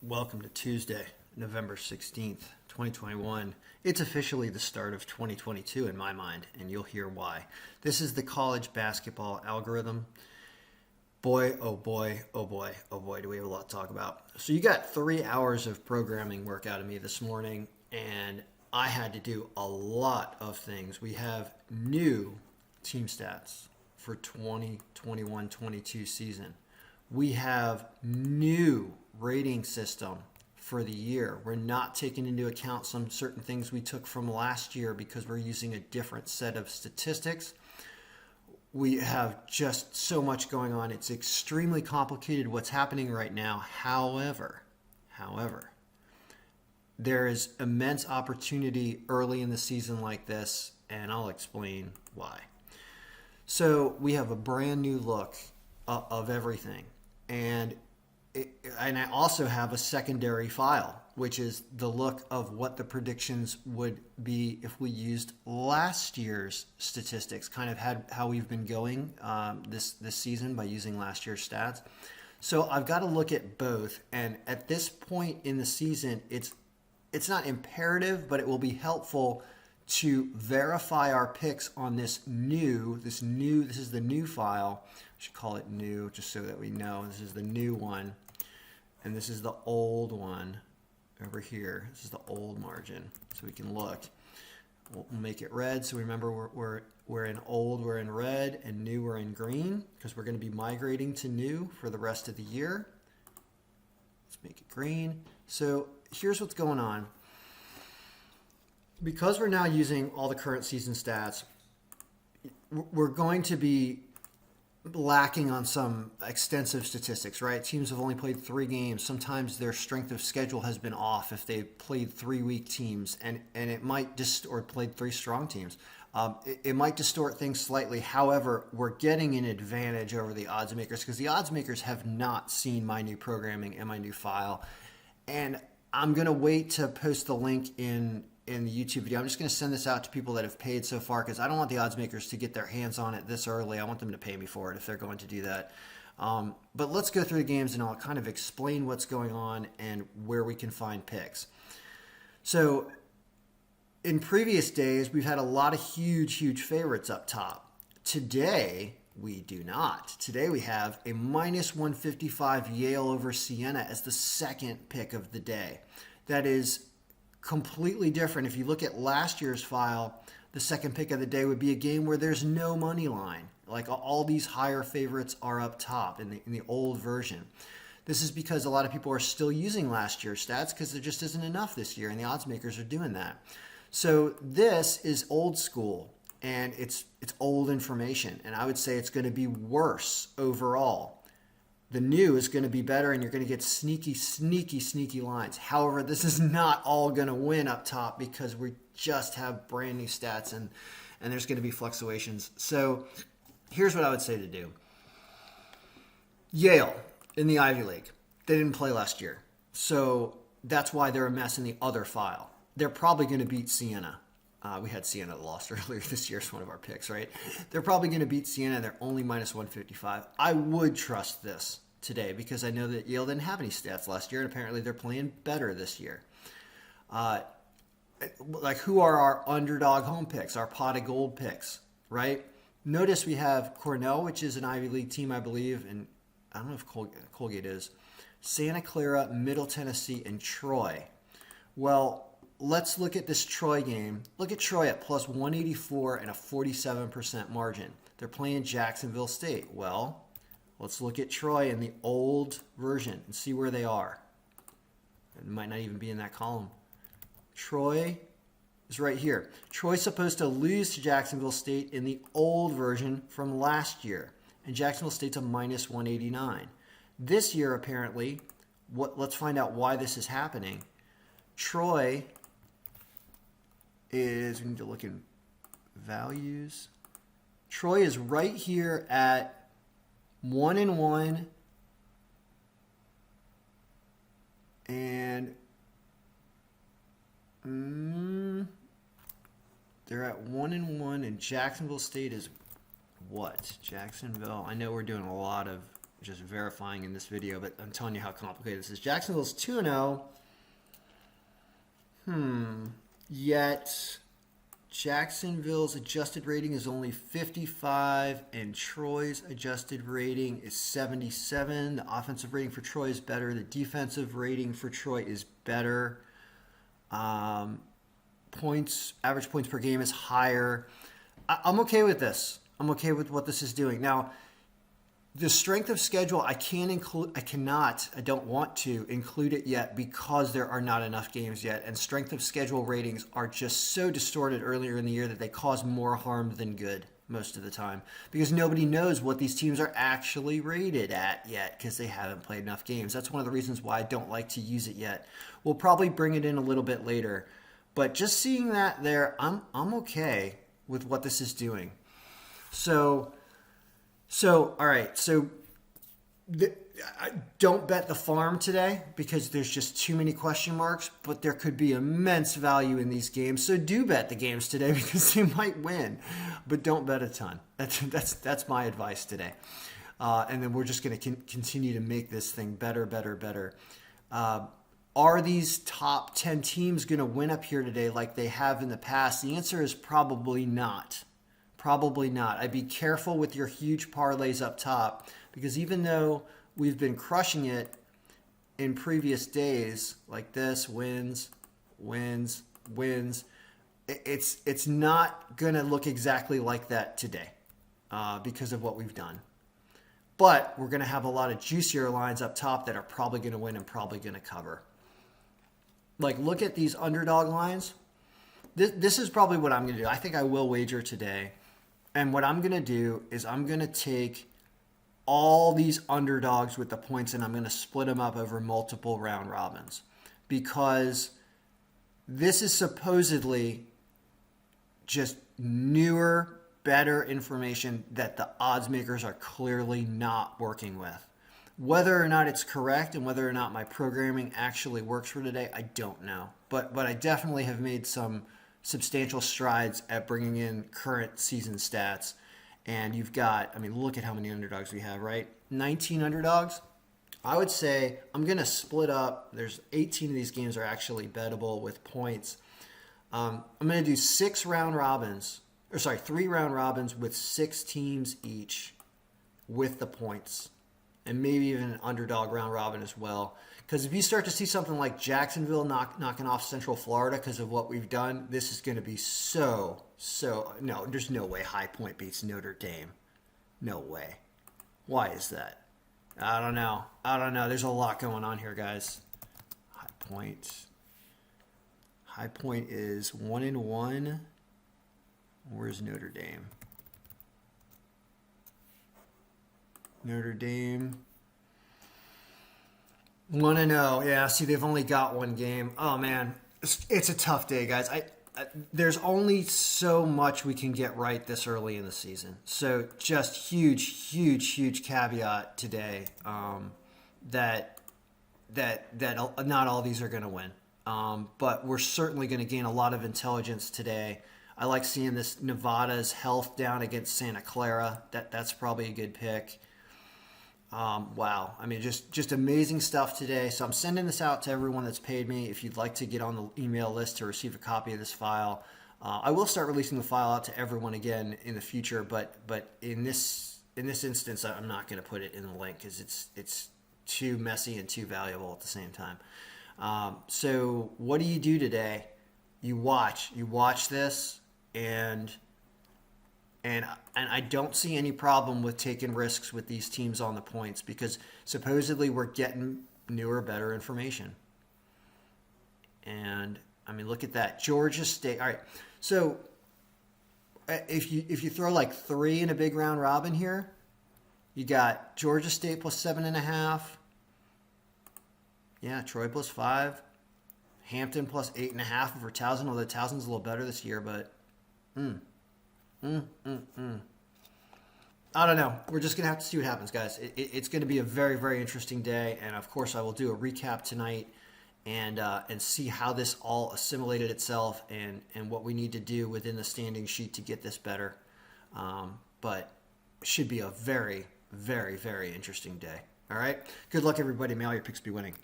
Welcome to Tuesday, November 16th, 2021. It's officially the start of 2022 in my mind, and you'll hear why. This is the college basketball algorithm. Boy, oh boy, oh boy, oh boy, do we have a lot to talk about. So you got 3 hours of programming work out of me this morning, and I had to do a lot of things. We have new team stats for 2021-22 season. We have new rating system for the year. We're not taking into account some certain things we took from last year because we're using a different set of statistics. We have just so much going on. It's extremely complicated what's happening right now. However, there is immense opportunity early in the season like this, and I'll explain why. So we have a brand new look of everything. And I also have a secondary file, which is the look of what the predictions would be if we used last year's statistics, kind of how we've been going this season by using last year's stats. So I've got to look at both. And at this point in the season, it's not imperative, but it will be helpful to verify our picks on this is the new file. I should call it new just so that we know this is the new one, and this is the old one over here. This is the old margin, so we can look. We'll make it red, so remember we're in old, we're in red, and new, we're in green, because we're going to be migrating to new for the rest of the year. Let's make it green. So here's what's going on. Because we're now using all the current season stats, we're going to be lacking on some extensive statistics, right? Teams have only played 3 games. Sometimes their strength of schedule has been off if they've played 3 weak teams, and it might or played 3 strong teams. It might distort things slightly. However, we're getting an advantage over the odds makers because the odds makers have not seen my new programming and my new file. And I'm going to wait to post the link in the YouTube video. I'm just going to send this out to people that have paid so far because I don't want the odds makers to get their hands on it this early. I want them to pay me for it if they're going to do that. But let's go through the games and I'll kind of explain what's going on and where we can find picks. So in previous days, we've had a lot of huge favorites up top. Today, we do not. Today we have a minus 155 Yale over Siena as the second pick of the day. That is completely different. If you look at last year's file, the second pick of the day would be a game where there's no money line. Like all these higher favorites are up top in the old version. This is because a lot of people are still using last year's stats because there just isn't enough this year, and the odds makers are doing that. So this is old school, and it's old information, and I would say it's going to be worse overall. The new is going to be better, and you're going to get sneaky lines. However, this is not all going to win up top because we just have brand new stats, and there's going to be fluctuations. So here's what I would say to do. Yale in the Ivy League, they didn't play last year. So that's why they're a mess in the other file. They're probably going to beat Siena. We had Siena lost earlier this year. It's one of our picks, right? They're probably going to beat Siena. They're only minus 155. I would trust this today because I know that Yale didn't have any stats last year, and apparently they're playing better this year. Like, who are our underdog home picks, our pot of gold picks, right? Notice we have Cornell, which is an Ivy League team, I believe, and I don't know if Colgate is. Santa Clara, Middle Tennessee, and Troy. Well, let's look at this Troy game. Look at Troy at plus 184 and a 47% margin. They're playing Jacksonville State. Well, let's look at Troy in the old version and see where they are. It might not even be in that column. Troy is right here. Troy's supposed to lose to Jacksonville State in the old version from last year. And Jacksonville State's a minus 189. This year, apparently, let's find out why this is happening. Troy we need to look in values. Troy is right here at 1-1, and they're at 1-1, and Jacksonville State is what? Jacksonville. I know we're doing a lot of just verifying in this video, but I'm telling you how complicated this is. Jacksonville's 2-0. Yet Jacksonville's adjusted rating is only 55, and Troy's adjusted rating is 77. The offensive rating for Troy is better. The defensive rating for Troy is better. Average points per game is higher. I'm okay with this. I'm okay with what this is doing. Now, the strength of schedule, I don't want to include it yet because there are not enough games yet. And strength of schedule ratings are just so distorted earlier in the year that they cause more harm than good most of the time. Because nobody knows what these teams are actually rated at yet because they haven't played enough games. That's one of the reasons why I don't like to use it yet. We'll probably bring it in a little bit later. But just seeing that there, I'm okay with what this is doing. So all right. So don't bet the farm today because there's just too many question marks, but there could be immense value in these games. So do bet the games today because they might win, but don't bet a ton. That's my advice today. And then we're just going to continue to make this thing better. Are these top 10 teams going to win up here today like they have in the past? The answer is probably not. Probably not. I'd be careful with your huge parlays up top because even though we've been crushing it in previous days like this, wins, it's not going to look exactly like that today because of what we've done. But we're going to have a lot of juicier lines up top that are probably going to win and probably going to cover. Like, look at these underdog lines. This is probably what I'm going to do. I think I will wager today. And what I'm going to do is I'm going to take all these underdogs with the points and I'm going to split them up over multiple round robins. Because this is supposedly just newer, better information that the odds makers are clearly not working with. Whether or not it's correct and whether or not my programming actually works for today, I don't know. But I definitely have made some substantial strides at bringing in current season stats. And you've got, look at how many underdogs we have, right? 19 underdogs. I would say I'm going to split up. There's 18 of these games are actually bettable with points. I'm going to do 3 round robins with 6 teams each with the points. And maybe even an underdog round robin as well. Because if you start to see something like Jacksonville knocking off Central Florida because of what we've done, this is going to be no, there's no way High Point beats Notre Dame. No way. Why is that? I don't know. There's a lot going on here, guys. High Point is 1-1. Where's Notre Dame? Notre Dame 1-0. Yeah, see, they've only got one game. Oh man, it's a tough day, guys. There's only so much we can get right this early in the season. So just huge caveat today that not all these are going to win. But we're certainly going to gain a lot of intelligence today. I like seeing this Nevada's health down against Santa Clara. That's probably a good pick. Wow. Just amazing stuff today. So I'm sending this out to everyone that's paid me. If you'd like to get on the email list to receive a copy of this file, I will start releasing the file out to everyone again in the future. But in this instance, I'm not going to put it in the link because it's too messy and too valuable at the same time. So what do you do today? You watch this and I don't see any problem with taking risks with these teams on the points because supposedly we're getting newer, better information. And look at that. Georgia State. All right. So if you throw like 3 in a big round robin here, you got Georgia State plus 7.5. Yeah, Troy plus 5. Hampton plus 8.5 over Towson, although Towson's a little better this year, but I don't know. We're just going to have to see what happens, guys. It's going to be a very, very interesting day, and of course I will do a recap tonight and see how this all assimilated itself and what we need to do within the standing sheet to get this better. But it should be a very, very, very interesting day. All right. Good luck, everybody. May all your picks be winning.